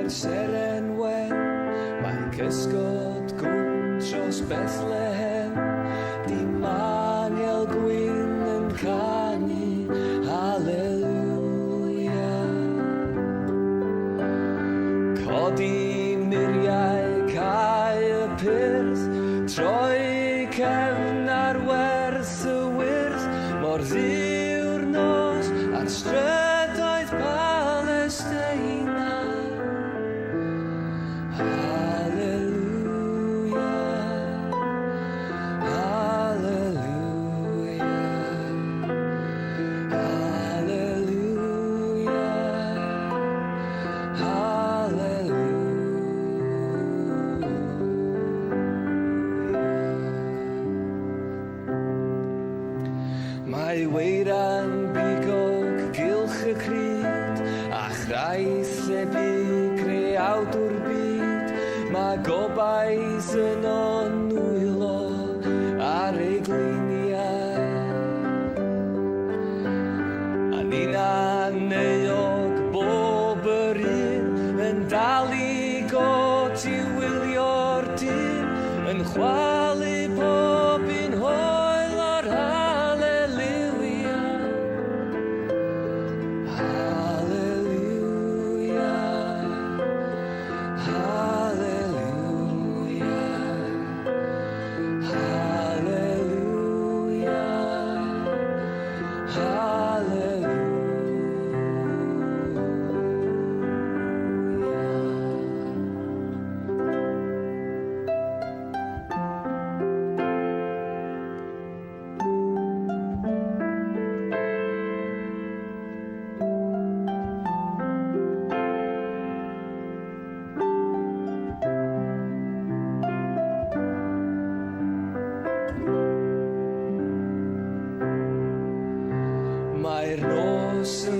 seren wen, mae cysgod gwn dros Bethlehem, di Maniel gwyn yn canu, Halleluia. Codi miriau cae y pyrth, troi cefn ar werth y wyrth, mor ddiw'r nos ar strydoedd Palestina. Halleluia, Halleluia, Halleluia, Halleluia. Mae weiran bigog gylch y cryd, a chraith lebu creawdwr byd, mae gobaith yn onwylo ar ei gliniau. A ni'n neuog bob yr un yn dal i got i wylio'r dyn, yn chwalu pob un hoel o'r Halleluia. Halleluia, Halleluia, Halleluia, Halleluia. Mae'r nos yn